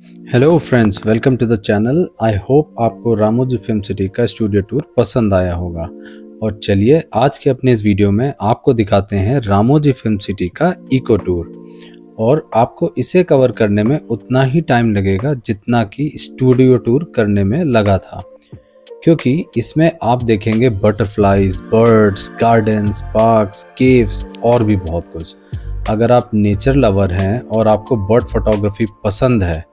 Hello friends, welcome to the channel. I hope आपको Ramoji film city का studio tour पसंद आया होगा। और चलिए आज के अपने इस वीडियो में आपको दिखाते हैं रामोजी फिल्म सिटी का इको टूर। और आपको इसे कवर करने में उतना ही टाइम लगेगा जितना कि स्टूडियो टूर करने में लगा था, क्योंकि इसमें आप देखेंगे butterflies, birds, gardens, parks, caves और भी बहुत कुछ। अगर आप नेचर लवर हैं और आपको बर्ड फोटोग्राफी पसंद है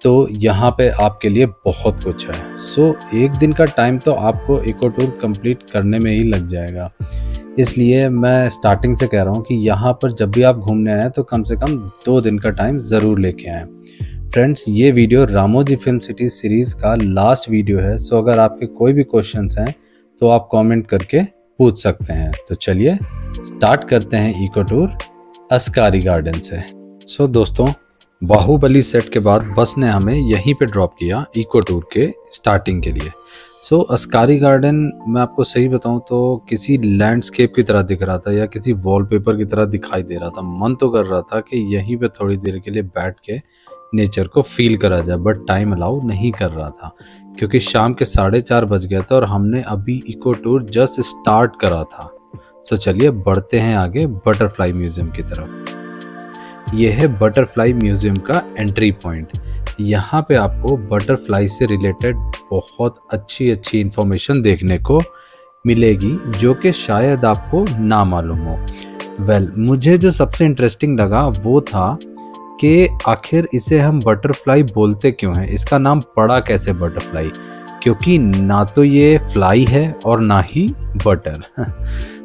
तो यहाँ पे आपके लिए बहुत कुछ है। सो एक दिन का टाइम तो आपको इको टूर कंप्लीट करने में ही लग जाएगा। इसलिए मैं स्टार्टिंग से कह रहा हूँ कि यहाँ पर जब भी आप घूमने आए तो कम से कम 2 दिन का टाइम ज़रूर लेके आएँ। फ्रेंड्स, ये video Ramoji film city series का लास्ट वीडियो है। सो अगर आपके कोई भी क्वेश्चंस हैं तो आप कमेंट करके पूछ सकते हैं। तो चलिए स्टार्ट करते हैं इको टूर अस्कारी गार्डन से। सो दोस्तों, बाहुबली सेट के बाद बस ने हमें यहीं पे ड्रॉप किया इको टूर के स्टार्टिंग के लिए। सो अस्कारी गार्डन, मैं आपको सही बताऊं तो किसी लैंडस्केप की तरह दिख रहा था या किसी वॉलपेपर की तरह दिखाई दे रहा था। मन तो कर रहा था कि यहीं पे थोड़ी देर के लिए बैठ के नेचर को फील करा जाए, बट टाइम अलाउ नहीं कर रहा था क्योंकि शाम के 4:30 बज गए थे और हमने अभी इको टूर जस्ट स्टार्ट करा था। सो चलिए बढ़ते हैं आगे बटरफ्लाई म्यूजियम की तरफ। यह है बटरफ्लाई म्यूजियम का एंट्री पॉइंट। यहाँ पे आपको बटरफ्लाई से रिलेटेड बहुत अच्छी इंफॉर्मेशन देखने को मिलेगी जो कि शायद आपको ना मालूम हो। मुझे जो सबसे इंटरेस्टिंग लगा वो था कि आखिर इसे हम बटरफ्लाई बोलते क्यों हैं, इसका नाम पड़ा कैसे बटरफ्लाई, क्योंकि ना तो ये फ्लाई है और ना ही बटर।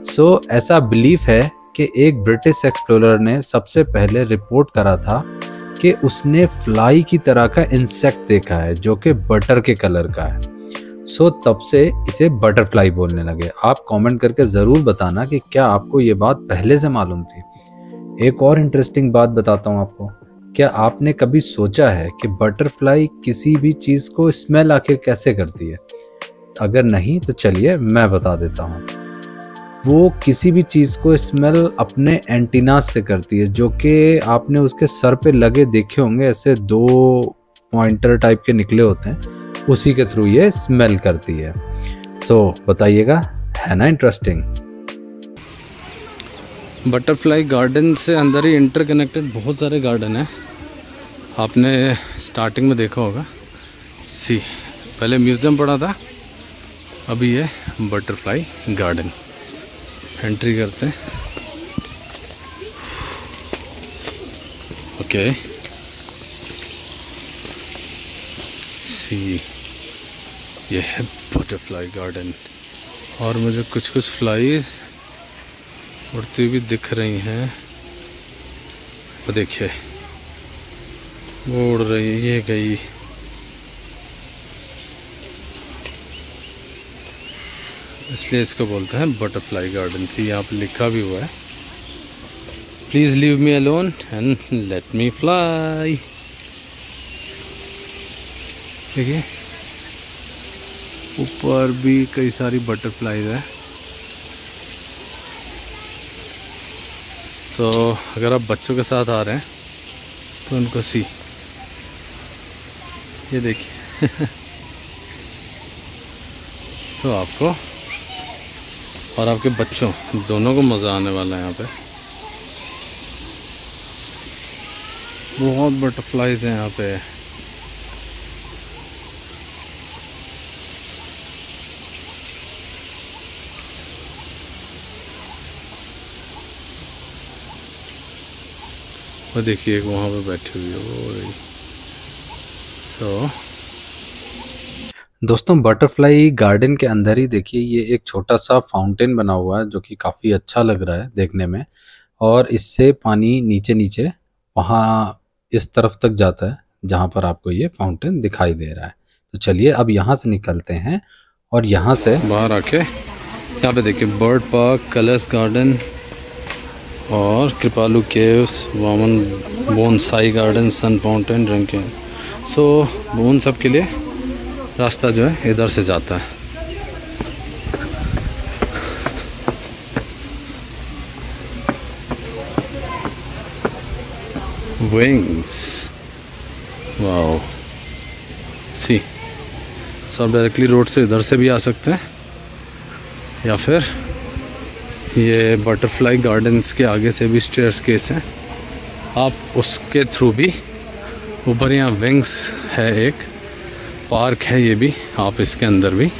सो ऐसा बिलीफ है कि एक ब्रिटिश एक्सप्लोरर ने सबसे पहले रिपोर्ट करा था कि उसने फ्लाई की तरह का इंसेक्ट देखा है जो कि बटर के कलर का है। सो तब से इसे बटरफ्लाई बोलने लगे। आप कमेंट करके ज़रूर बताना कि क्या आपको ये बात पहले से मालूम थी। एक और इंटरेस्टिंग बात बताता हूँ आपको। क्या आपने कभी सोचा है कि बटरफ्लाई किसी भी चीज़ को स्मेल आखिर कैसे करती है? अगर नहीं तो चलिए मैं बता देता हूँ। वो किसी भी चीज़ को स्मेल अपने एंटीना से करती है, जो कि आपने उसके सर पे लगे देखे होंगे, ऐसे 2 पॉइंटर टाइप के निकले होते हैं, उसी के थ्रू ये स्मेल करती है। सो बताइएगा, है ना इंटरेस्टिंग। बटरफ्लाई गार्डन से अंदर ही इंटरकनेक्टेड बहुत सारे गार्डन हैं। आपने स्टार्टिंग में देखा होगा। पहले म्यूज़ियम पड़ा था, अभी ये बटरफ्लाई गार्डन। एंट्री करते हैं। ओके, ये है बटरफ्लाई गार्डन। और मुझे कुछ फ्लाईज उड़ती हुई दिख रही हैं। वो देखिए, वो उड़ रही है, ये गई। इसलिए इसको बोलते हैं बटरफ्लाई गार्डन। यहाँ पे लिखा भी हुआ है, please leave me alone and let me fly. देखिए ऊपर भी कई सारी बटरफ्लाईज है। तो अगर आप बच्चों के साथ आ रहे हैं तो उनको ये देखिए। तो आपको और आपके बच्चों दोनों को मज़ा आने वाला है। यहाँ पे बहुत बटरफ्लाईज हैं यहाँ पे। वो देखिए एक वहाँ पे बैठी हुई है वो। दोस्तों, बटरफ्लाई गार्डन के अंदर ही देखिए ये एक छोटा सा फाउंटेन बना हुआ है जो कि काफ़ी अच्छा लग रहा है देखने में। और इससे पानी नीचे वहाँ इस तरफ तक जाता है जहाँ पर आपको ये फाउंटेन दिखाई दे रहा है। तो चलिए अब यहाँ से निकलते हैं और यहाँ से बाहर आके यहाँ पे देखिए बर्ड पार्क, कलर्स गार्डन और कृपालू केव्स, वामन बोनसाई गार्डन, सन फाउंटेन, ड्रिंकिंग। सो उन सब के लिए रास्ता जो है इधर से जाता है। विंग्स वाओ, सी सब डायरेक्टली रोड से इधर से भी आ सकते हैं, या फिर ये बटरफ्लाई गार्डन्स के आगे से भी स्टेयर्स केस हैं, आप उसके थ्रू भी ऊपर। यहाँ विंग्स है, एक पार्क है, ये भी आप इसके अंदर भी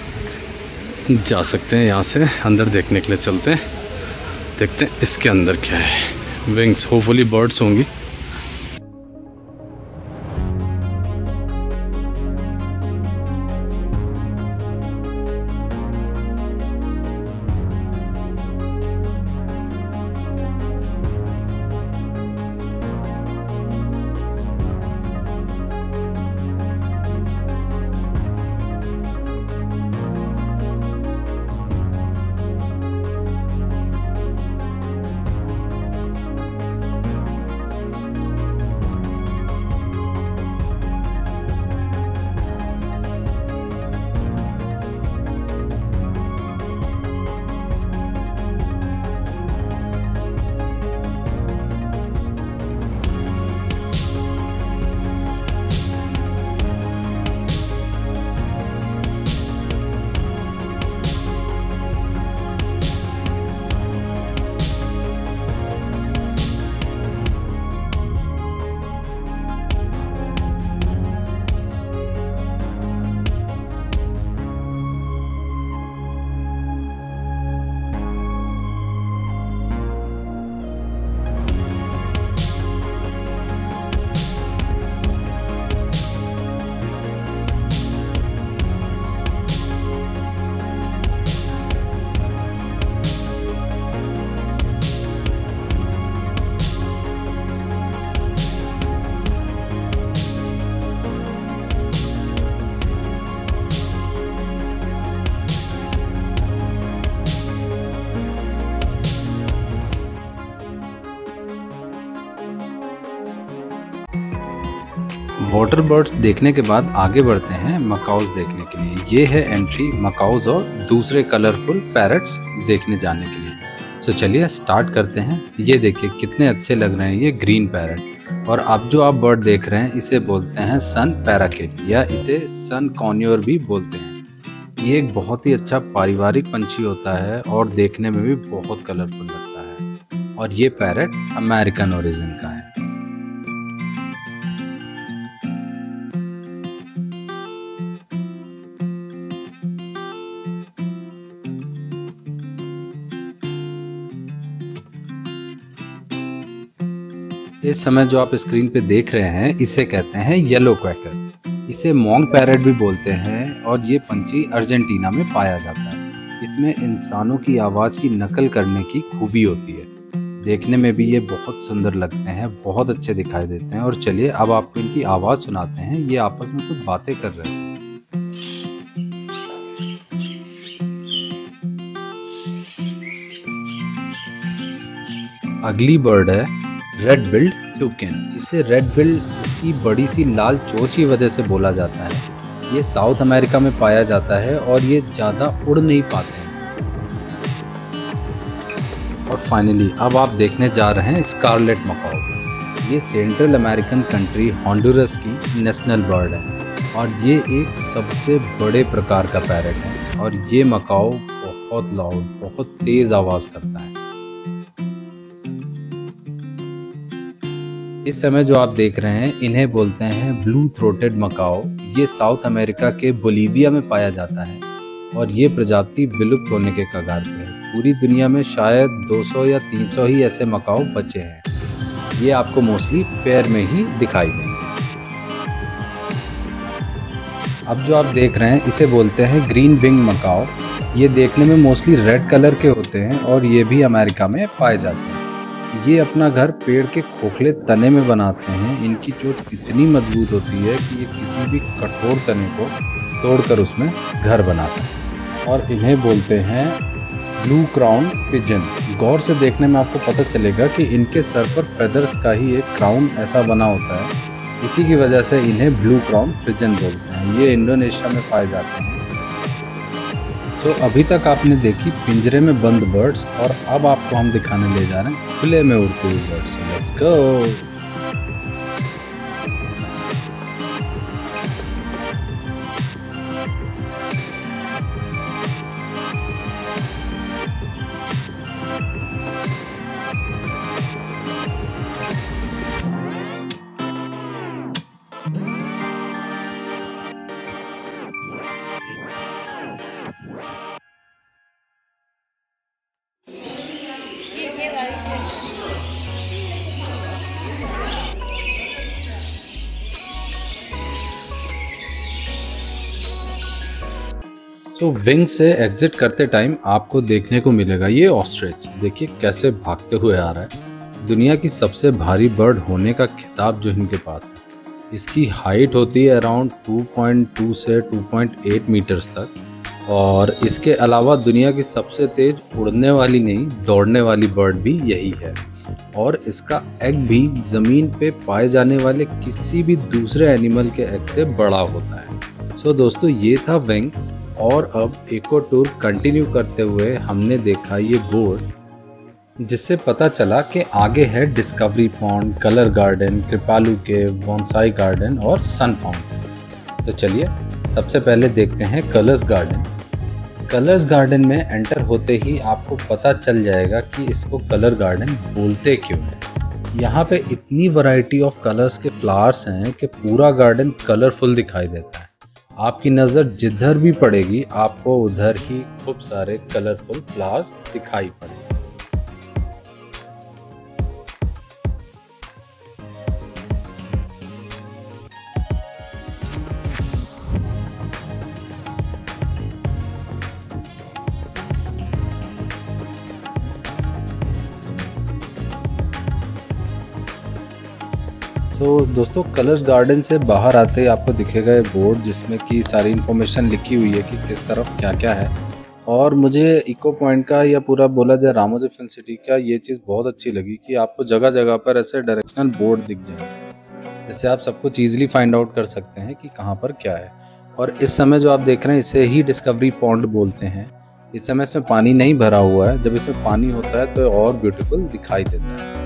जा सकते हैं। यहाँ से अंदर देखने के लिए चलते हैं, देखते हैं इसके अंदर क्या है। विंग्स, होपफुली बर्ड्स होंगी। वाटर बर्ड्स देखने के बाद आगे बढ़ते हैं मकाउस देखने के लिए। ये है एंट्री मकाउस और दूसरे कलरफुल पैरट्स देखने जाने के लिए। तो चलिए स्टार्ट करते हैं। ये देखिए कितने अच्छे लग रहे हैं ये ग्रीन पैरट। और अब जो आप बर्ड देख रहे हैं इसे बोलते हैं सन पैराकिट या इसे सन कॉन्योर भी बोलते हैं। ये एक बहुत ही अच्छा पारिवारिक पंछी होता है और देखने में भी बहुत कलरफुल लगता है। और ये पैरट अमेरिकन ओरिजिन का है। इस समय जो आप स्क्रीन पे देख रहे हैं इसे कहते हैं येलो क्वैकर। इसे मॉन्ग पैरट भी बोलते हैं और ये पंछी अर्जेंटीना में पाया जाता है। इसमें इंसानों की आवाज़ की नकल करने की खूबी होती है। देखने में भी ये बहुत सुंदर लगते हैं, बहुत अच्छे दिखाई देते हैं। और चलिए अब आपको इनकी आवाज़ सुनाते हैं। ये आपस में कुछ बातें कर रहे हैं। अगली बर्ड है रेड बिल्ड टुकेन। इसे रेड बिल्ड की बड़ी सी लाल चोंच की वजह से बोला जाता है। ये साउथ अमेरिका में पाया जाता है और ये ज़्यादा उड़ नहीं पाते हैं। और फाइनली अब आप देखने जा रहे हैं स्कारलेट मकाऊ। ये सेंट्रल अमेरिकन कंट्री हॉन्डुरस की नेशनल बर्ड है और ये एक सबसे बड़े प्रकार का पैरट है। और ये मकाऊ बहुत लाउड, बहुत तेज़ आवाज़ करता है। इस समय जो आप देख रहे हैं इन्हें बोलते हैं ब्लू थ्रोटेड मकाओ। ये साउथ अमेरिका के बोलीविया में पाया जाता है और ये प्रजाति विलुप्त होने के कगार पे है। पूरी दुनिया में शायद 200 या 300 ही ऐसे मकाओ बचे हैं। ये आपको मोस्टली पेयर में ही दिखाई देंगे। अब जो आप देख रहे हैं इसे बोलते हैं ग्रीन विंग मकाओ। ये देखने में मोस्टली रेड कलर के होते हैं और ये भी अमेरिका में पाए जाते हैं। ये अपना घर पेड़ के खोखले तने में बनाते हैं। इनकी चोंच इतनी मजबूत होती है कि ये किसी भी कठोर तने को तोड़कर उसमें घर बना सकते हैं। और इन्हें बोलते हैं ब्लू क्राउन पिजन। गौर से देखने में आपको पता चलेगा कि इनके सर पर फेदर्स का ही एक क्राउन ऐसा बना होता है। इसी की वजह से इन्हें ब्लू क्राउन पिजन बोलते हैं। ये इंडोनेशिया में पाए जाते हैं। तो अभी तक आपने देखी पिंजरे में बंद बर्ड्स और अब आपको हम दिखाने ले जा रहे हैं खुले में उड़ते हुए birds. Let's go. So wing से एग्जिट करते टाइम आपको देखने को मिलेगा ये ऑस्ट्रिच। देखिए कैसे भागते हुए आ रहा है। दुनिया की सबसे भारी बर्ड होने का खिताब जो इनके पास है। इसकी हाइट होती है अराउंड 2.2 से 2.8 मीटर्स तक। और इसके अलावा दुनिया की सबसे तेज उड़ने वाली नहीं, दौड़ने वाली बर्ड भी यही है। और इसका एग भी ज़मीन पे पाए जाने वाले किसी भी दूसरे एनिमल के एग से बड़ा होता है। सो दोस्तों, ये था विंग्स। और अब इको टूर कंटिन्यू करते हुए हमने देखा ये बोर्ड, जिससे पता चला कि आगे है डिस्कवरी पॉन्ड, कलर गार्डन, कृपालू केव, बोनसाई गार्डन और सन फाउंटेन। तो चलिए सबसे पहले देखते हैं कलर्स गार्डन। कलर्स गार्डन में एंटर होते ही आपको पता चल जाएगा कि इसको कलर गार्डन बोलते क्यों हैं। यहाँ पे इतनी वैरायटी ऑफ कलर्स के फ्लावर्स हैं कि पूरा गार्डन कलरफुल दिखाई देता है। आपकी नज़र जिधर भी पड़ेगी आपको उधर ही खूब सारे कलरफुल फ्लावर्स दिखाई पड़ेंगे। तो दोस्तों, कलर्स गार्डन से बाहर आते ही आपको दिखेगा ये बोर्ड, जिसमें कि सारी इन्फॉर्मेशन लिखी हुई है कि किस तरफ क्या क्या है। और मुझे इको पॉइंट का या पूरा बोला जाए रामोजी फिल्म सिटी का ये चीज़ बहुत अच्छी लगी कि आपको जगह जगह पर ऐसे डायरेक्शनल बोर्ड दिख जाएंगे, जिससे आप सब कुछ ईजिली फाइंड आउट कर सकते हैं कि कहाँ पर क्या है। और इस समय जो आप देख रहे हैं इसे ही डिस्कवरी पॉन्ड बोलते हैं। इस समय इसमें पानी नहीं भरा हुआ है, जब इसमें पानी होता है तो और ब्यूटीफुल दिखाई देता है।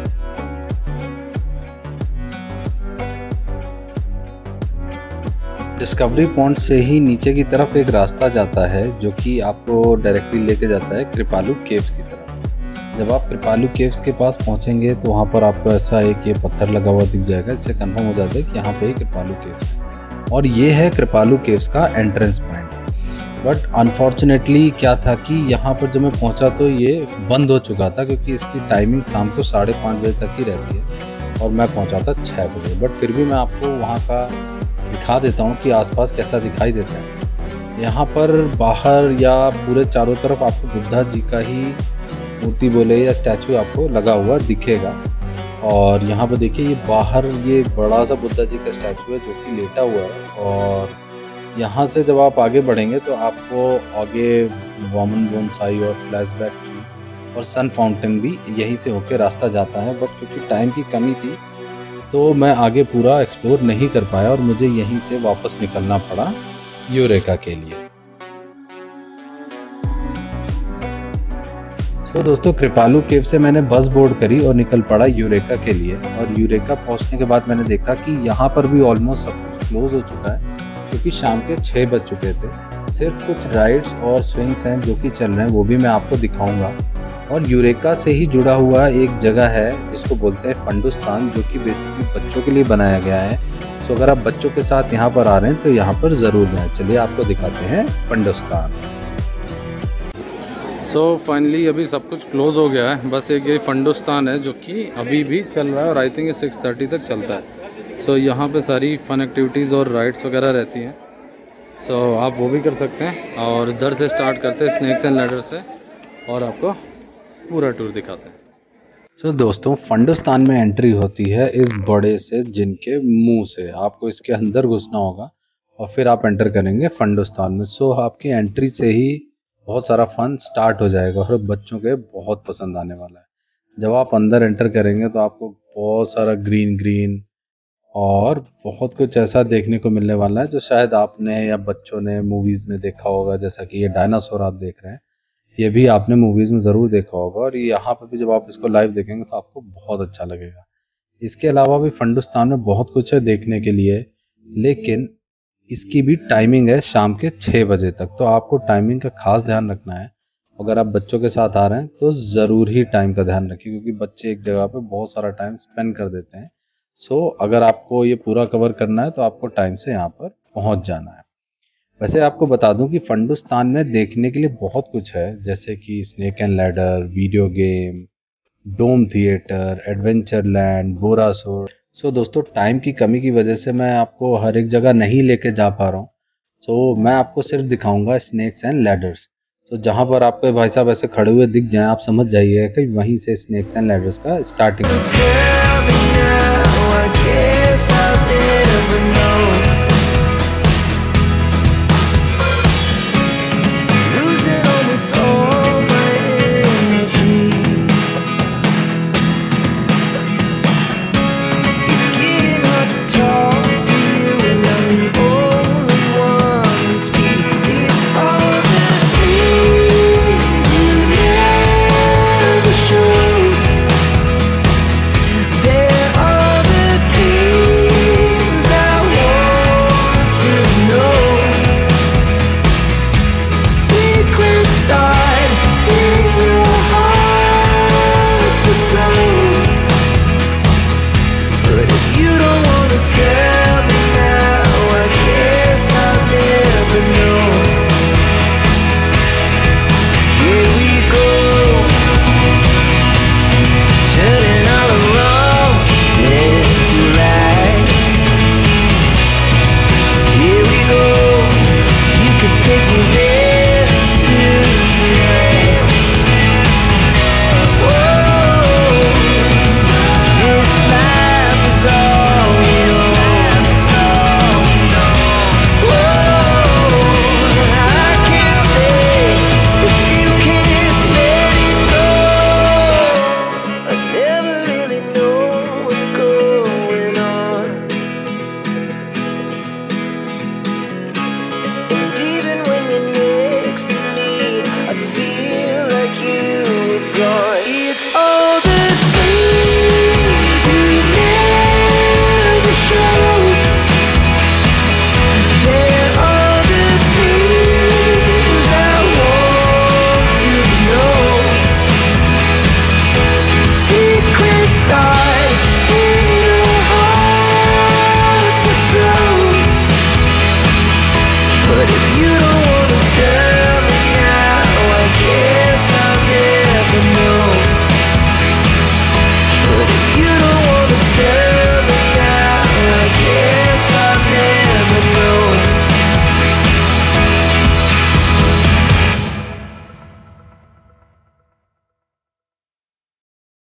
डिस्कवरी पॉइंट से ही नीचे की तरफ एक रास्ता जाता है जो कि आपको डायरेक्टली लेके जाता है कृपालू केव्स की तरफ। जब आप कृपालू केव्स के पास पहुंचेंगे तो वहां पर आपको ऐसा एक ये पत्थर लगा हुआ दिख जाएगा, इससे कंफर्म हो जाता है कि यहाँ पे ही कृपालू केव्स है। और ये है कृपालू केव्स का एंट्रेंस पॉइंट। बट अनफॉर्चुनेटली क्या था कि यहाँ पर जब मैं पहुँचा तो ये बंद हो चुका था, क्योंकि इसकी टाइमिंग शाम को 5:30 बजे तक ही रहती है और मैं पहुँचा था 6 बजे। बट फिर भी मैं आपको वहाँ का दिखा देता हूँ कि आसपास कैसा दिखाई देता है। यहाँ पर बाहर या पूरे चारों तरफ आपको बुद्धा जी का ही मूर्ति बोले या स्टैचू आपको लगा हुआ दिखेगा। और यहाँ पर देखिए ये बाहर ये बड़ा सा बुद्धा जी का स्टैचू है जो कि लेटा हुआ है। और यहाँ से जब आप आगे बढ़ेंगे तो आपको आगे वामन बोनसाई और फ्लैशबैक ट्री और सन फाउंटेन भी यहीं से होकर रास्ता जाता है। बट क्योंकि टाइम की कमी थी तो मैं आगे पूरा एक्सप्लोर नहीं कर पाया और मुझे यहीं से वापस निकलना पड़ा यूरेका के लिए। तो दोस्तों, कृपालू केव से मैंने बस बोर्ड करी और निकल पड़ा यूरेका के लिए। और यूरेका पहुंचने के बाद मैंने देखा कि यहाँ पर भी ऑलमोस्ट सब कुछ क्लोज हो चुका है, क्योंकि शाम के 6 बज चुके थे। सिर्फ कुछ राइड्स और स्विंग्स हैं जो कि चल रहे हैं, वो भी मैं आपको दिखाऊंगा। और यूरेका से ही जुड़ा हुआ एक जगह है जिसको बोलते हैं फंडुस्तान, जो कि बेसिकली बच्चों के लिए बनाया गया है। तो अगर आप बच्चों के साथ यहाँ पर आ रहे हैं तो यहाँ पर ज़रूर जाएं। चलिए आपको दिखाते हैं फंडुस्तान। सो फाइनली अभी सब कुछ क्लोज हो गया है, बस एक ये फंडुस्तान है जो कि अभी भी चल रहा है और आई थिंक 6:30 तक चलता है। सो यहाँ पे सारी फन एक्टिविटीज़ और राइड्स वगैरह रहती हैं। सो आप वो भी कर सकते हैं। और इधर से स्टार्ट करते हैं स्नैक्स एंड लैडर से और आपको पूरा टूर दिखाते हैं। तो दोस्तों, फंडुस्तान में एंट्री होती है इस बड़े से जिन के मुंह से। आपको इसके अंदर घुसना होगा और फिर आप एंटर करेंगे फंडुस्तान में। सो आपकी एंट्री से ही बहुत सारा फन स्टार्ट हो जाएगा और बच्चों के बहुत पसंद आने वाला है। जब आप अंदर एंटर करेंगे तो आपको बहुत सारा ग्रीन ग्रीन और बहुत कुछ ऐसा देखने को मिलने वाला है जो शायद आपने या बच्चों ने मूवीज़ में देखा होगा। जैसा कि ये डायनासोर आप देख रहे हैं, ये भी आपने मूवीज़ में ज़रूर देखा होगा। और यहाँ पर भी जब आप इसको लाइव देखेंगे तो आपको बहुत अच्छा लगेगा। इसके अलावा भी फंडुस्तान में बहुत कुछ है देखने के लिए, लेकिन इसकी भी टाइमिंग है शाम के 6 बजे तक। तो आपको टाइमिंग का खास ध्यान रखना है। अगर आप बच्चों के साथ आ रहे हैं तो ज़रूर ही टाइम का ध्यान रखिए, क्योंकि बच्चे एक जगह पे बहुत सारा टाइम स्पेंड कर देते हैं। सो अगर आपको ये पूरा कवर करना है तो आपको टाइम से यहाँ पर पहुँच जाना है। वैसे आपको बता दूं कि फंडुस्तान में देखने के लिए बहुत कुछ है, जैसे कि snake and ladder, video game, dome theatre, adventure land, बोरासोर। सो दोस्तों, टाइम की कमी की वजह से मैं आपको हर एक जगह नहीं लेके जा पा रहा हूँ। सो मैं आपको सिर्फ दिखाऊंगा स्नेक्स एंड लैडर्स। तो जहाँ पर आपके भाई साहब ऐसे खड़े हुए दिख जाएं, आप समझ जाइए कि वहीं से स्नेक्स एंड लैडर्स का स्टार्टिंग है।